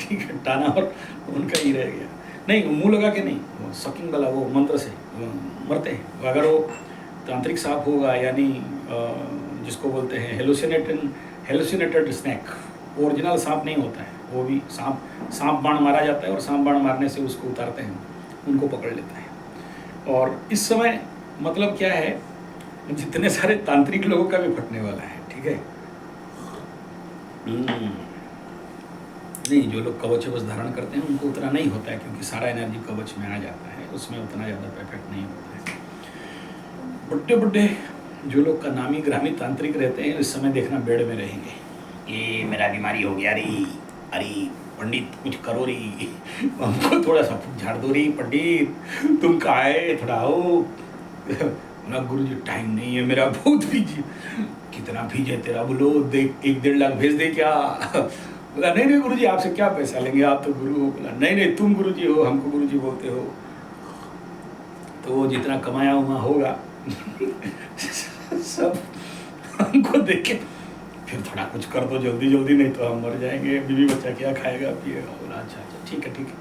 ठीक है, टाना और उनका ही रह गया। नहीं, मुंह लगा के नहीं, वो सकिंग वाला वो मंत्र से मरते हैं। अगर वो तांत्रिक सांप होगा, यानी जिसको बोलते हैं हेलुसिनेटेड स्नैक, ओरिजिनल सांप नहीं होता है, वो भी सांप बाण मारा जाता है और सांप बाण मारने से उसको उतारते हैं, उनको पकड़ लेता है। और इस समय मतलब क्या है, जितने सारे तांत्रिक लोगों का भी फटने वाला है, ठीक है। नहीं, जो लोग कवच वच धारण करते हैं उनको उतना नहीं होता है, क्योंकि सारा एनर्जी कवच में आ जाता है, उसमें उतना ज़्यादा इफेक्ट नहीं होता है। बड़े बड़े जो लोग का नामी ग्रामी तांत्रिक रहते हैं, इस समय देखना बेड में रहेंगे, ये मेरा बीमारी हो गया री, अरे पंडित कुछ करो री, हमको थोड़ा सा झाड़ दो री, पंडित तुम कहाँ है, थोड़ा आओ ना। गुरुजी टाइम नहीं है मेरा, बहुत बिजी। कितना भेजे तेरा, बोलो देख 1-1.5 लाख भेज दे क्या। बोला नहीं नहीं गुरुजी, आपसे क्या पैसा लेंगे, आप तो गुरु हो। बोला नहीं नहीं, तुम गुरुजी हो, हमको गुरुजी बोलते हो। तो जितना कमाया हुआ होगा सब हमको देखे, फिर थोड़ा कुछ कर दो जल्दी जल्दी, नहीं तो हम मर जाएंगे, बीवी बच्चा क्या खाएगा पिएगा। बोला अच्छा अच्छा ठीक है ठीक है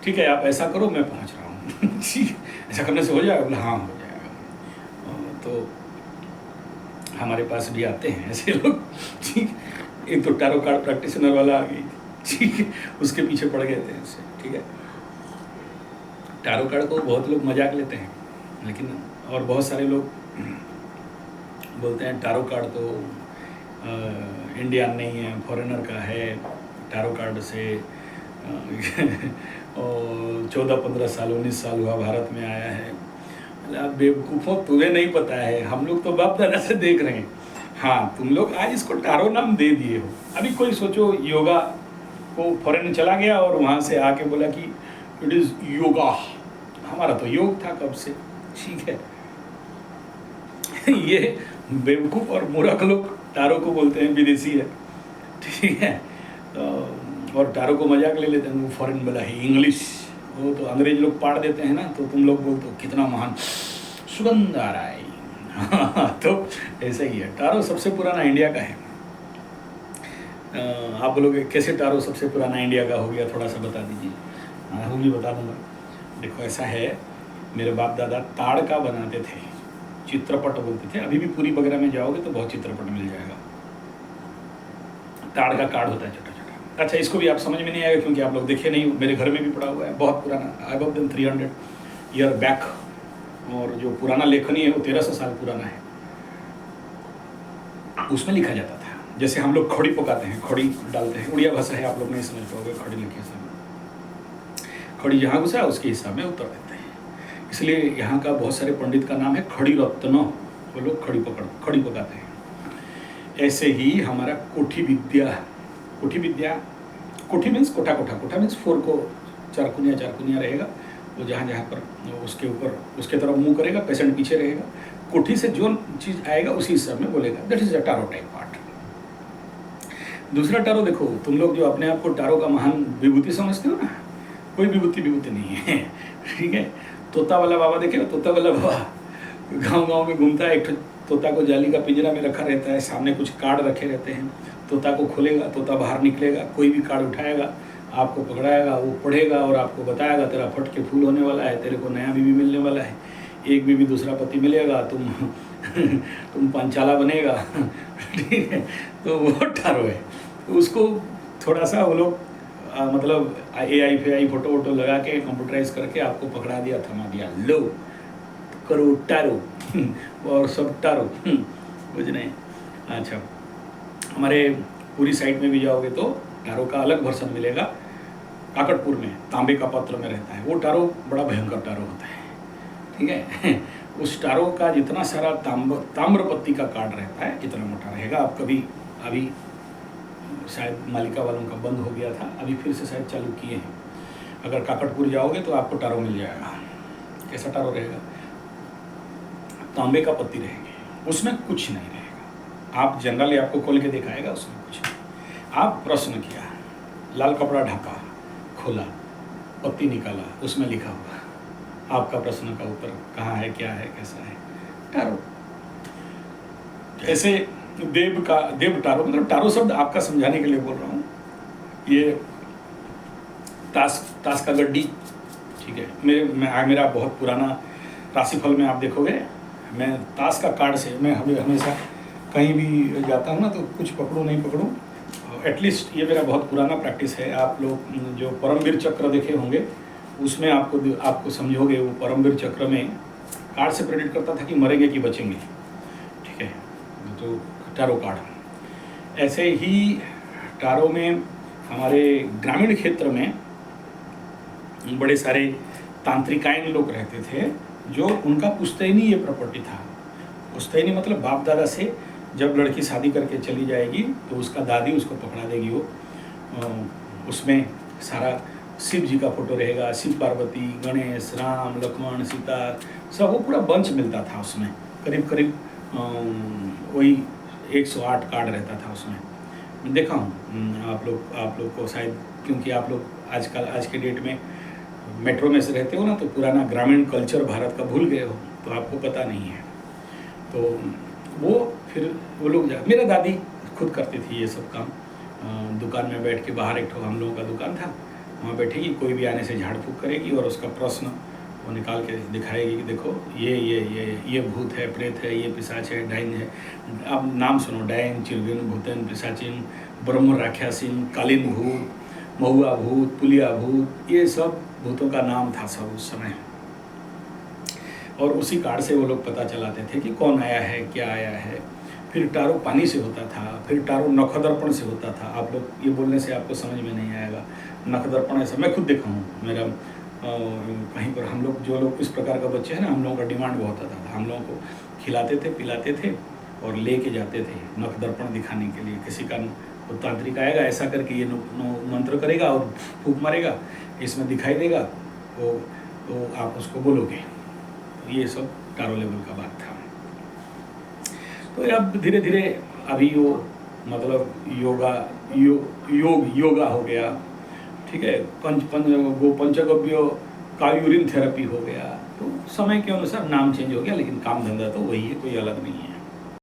ठीक है, आप ऐसा करो, मैं पहुंच रहा हूँ। ऐसा करने से हो जाएगा। बोला हाँ हो जाएगा। तो हमारे पास भी आते हैं ऐसे लोग, ठीक। एक तो टैरो कार्ड प्रैक्टिशनर वाला आ गई, ठीक है, उसके पीछे पड़ गए थे उससे, ठीक है। टैरो कार्ड को बहुत लोग मजाक लेते हैं, लेकिन और बहुत सारे लोग बोलते हैं टैरो कार्ड तो इंडियन नहीं है, फॉरेनर का है। टैरो कार्ड से और 14-15 साल 19 साल हुआ भारत में आया है। बेवकूफ़ों, तुम्हें नहीं पता है, हम लोग तो बाप दादा से देख रहे हैं। हाँ, तुम लोग आज इसको टैरो नाम दे दिए हो। अभी कोई सोचो योगा को फॉरेन चला गया और वहाँ से आके बोला कि इट इज़ योगा, हमारा तो योग था कब से, ठीक है। ये बेवकूफ़ और मूर्ख लोग टैरो को बोलते हैं विदेशी है, ठीक है। और टैरो को मजाक ले लेते हैं, वो फॉरेन वाला है इंग्लिश, वो तो अंग्रेज लोग पाड़ देते हैं ना, तो तुम लोग बोलते हो कितना महान सुगंध आ रहा है। तो ऐसा ही है। टैरो सबसे पुराना इंडिया का है। आप बोलोगे कैसे टैरो सबसे पुराना इंडिया का हो गया, थोड़ा सा बता दीजिए। हाँ, हम भी बता दूंगा। देखो ऐसा है, मेरे बाप दादा ताड़ का बनाते थे, चित्रपट बोलते थे। अभी भी पूरी वगैरह में जाओगे तो बहुत चित्रपट मिल जाएगा। ताड़ का कार्ड होता है छोटा छोटा। अच्छा, इसको भी आप समझ में नहीं आएगा क्योंकि आप लोग देखे नहीं, मेरे घर में भी पड़ा हुआ है, बहुत पुराना, अबव देन 300 ईयर बैक। और जो पुराना लेखनी है वो 1300 साल पुराना है। उसमें लिखा जाता था, जैसे हम लोग खड़ी पकाते हैं, खड़ी डालते हैं, उड़िया भाषा है, आप लोग नहीं समझ पाओगे खड़ी लिखे से। खड़ी जहाँ घुसा उसके हिसाब में उत्तर देते हैं। इसलिए यहाँ का बहुत सारे पंडित का नाम है खड़ी रत्न, वो लोग खड़ी पकाते हैं। ऐसे ही हमारा कोठी विद्या, कोठी मीन्स कोठा, कोठा मीन्स 4 को 4 कुनिया रहेगा, वो जहाँ जहाँ पर उसके ऊपर उसके तरफ मुंह करेगा, पेशेंट पीछे रहेगा, कोठी से जो चीज़ आएगा उसी हिसाब में बोलेगा। That is a tarot type part. दूसरा टैरो देखो, तुम लोग जो अपने आप को टैरो का महान विभूति समझते हो ना, कोई विभूति नहीं है, ठीक है। तोता वाला बाबा देखे, तोता वाला बाबा गाँव में घूमता है, एक तोता को जाली का पिंजरा में रखा रहता है, सामने कुछ कार्ड रखे रहते हैं, तोता को खोलेगा, तोता बाहर निकलेगा, कोई भी कार्ड उठाएगा, आपको पकड़ाएगा, वो पढ़ेगा और आपको बताएगा तेरा फट के फूल होने वाला है, तेरे को नया बीवी मिलने वाला है, एक बीवी दूसरा पति मिलेगा, तुम पंचाला बनेगा, ठीक है। तो वो टैरो है। तो उसको थोड़ा सा वो लोग मतलब AI फोटो लगा के कंप्यूटराइज करके आपको पकड़ा दिया, थमा दिया, लो करो टैरो और सब टैरो, कुछ नहीं। अच्छा, हमारे पूरी साइड में भी जाओगे तो टैरो का अलग वर्जन मिलेगा। काकटपुर में तांबे का पत्र में रहता है वो टैरो, बड़ा भयंकर टैरो होता है, ठीक है। उस टैरो का जितना सारा ताम्र पत्ती का कार्ड रहता है, इतना मोटा रहेगा। आप कभी, अभी शायद मालिका वालों का बंद हो गया था, अभी फिर से शायद चालू किए हैं। अगर काकटपुर जाओगे तो आपको टैरो मिल जाएगा। कैसा टैरो रहेगा? तांबे का पत्ती रहेंगे, उसमें कुछ नहीं रहेगा। आप जनरली आपको खोल के दिखाएगा, उसमें कुछ नहीं। आप प्रश्न किया, लाल कपड़ा ढका, खोला, पत्ती निकाला, उसमें लिखा हुआ आपका प्रश्न का उत्तर कहाँ है, क्या है, कैसा है, टैरो। ऐसे देव टैरो, मतलब टैरो शब्द आपका समझाने के लिए बोल रहा हूँ। ये ताश का गड्डी, ठीक है। मेरा बहुत पुराना राशिफल में आप देखोगे, मैं ताश का कार्ड से मैं हमेशा कहीं भी जाता हूँ ना तो कुछ पकड़ूँ नहीं पकड़ूँ, एटलीस्ट ये मेरा बहुत पुराना प्रैक्टिस है। आप लोग जो परमवीर चक्र देखे होंगे उसमें आपको समझोगे, वो परमवीर चक्र में कार्ड से प्रेडिक्ट करता था कि मरेंगे कि बचेंगे, ठीक है। तो टारो कार्ड ऐसे ही टारो में हमारे ग्रामीण क्षेत्र में बड़े सारे तांत्रिकायन लोग रहते थे जो उनका पुश्तैनी ये प्रॉपर्टी था। पुश्तैनी मतलब बाप दादा से जब लड़की शादी करके चली जाएगी तो उसका दादी उसको पकड़ा देगी, वो उसमें सारा शिव जी का फोटो रहेगा, शिव पार्वती, गणेश, राम, लक्ष्मण, सीता, सब वो पूरा बंच मिलता था उसमें। करीब करीब वही 108 कार्ड रहता था उसमें। मैं देखा हूँ, आप लोग को शायद, क्योंकि आप लोग आज के डेट में मेट्रो में से रहते हो ना, तो पुराना ग्रामीण कल्चर भारत का भूल गए हो, तो आपको पता नहीं है। तो वो लोग मेरा दादी खुद करती थी ये सब काम। दुकान में बैठ के, बाहर एक हम लोगों का दुकान था, वहाँ बैठेगी, कोई भी आने से झाड़ फूक करेगी और उसका प्रश्न वो निकाल के दिखाएगी कि देखो ये भूत है, प्रेत है, ये पिशाच है, डाइन है। अब नाम सुनो, डाइन, चिरगिन, भूतन, पिशाचिन, ब्रह्म राक्षसिन, कालीन भूत, महुआ भूत, पुलिया भूत, ये सब भूतों का नाम था सब उस समय। और उसी कार्ड से वो लोग पता चलाते थे कि कौन आया है, क्या आया है। फिर टारो पानी से होता था, फिर टारो नखदर्पण से होता था। आप लोग ये बोलने से आपको समझ में नहीं आएगा। नखदर्पण ऐसा मैं खुद देखा हूँ, मेरा कहीं पर हम लोग, जो लोग इस प्रकार का बच्चे हैं ना, हम लोगों का डिमांड बहुत आता था। हम लोगों को खिलाते थे, पिलाते थे और ले के जाते थे नखदर्पण दिखाने के लिए। किसी का वो तांत्रिक आएगा, ऐसा करके ये मंत्र करेगा और फूंक मारेगा, इसमें दिखाई देगा, तो आप उसको बोलोगे। ये सब टारो लेवल का बात था। तो अब धीरे धीरे अभी वो मतलब योगा हो गया, ठीक है। पंचगव्य का यूरिन थेरेपी हो गया। तो समय के अनुसार नाम चेंज हो गया, लेकिन काम धंधा तो वही है, कोई अलग नहीं है।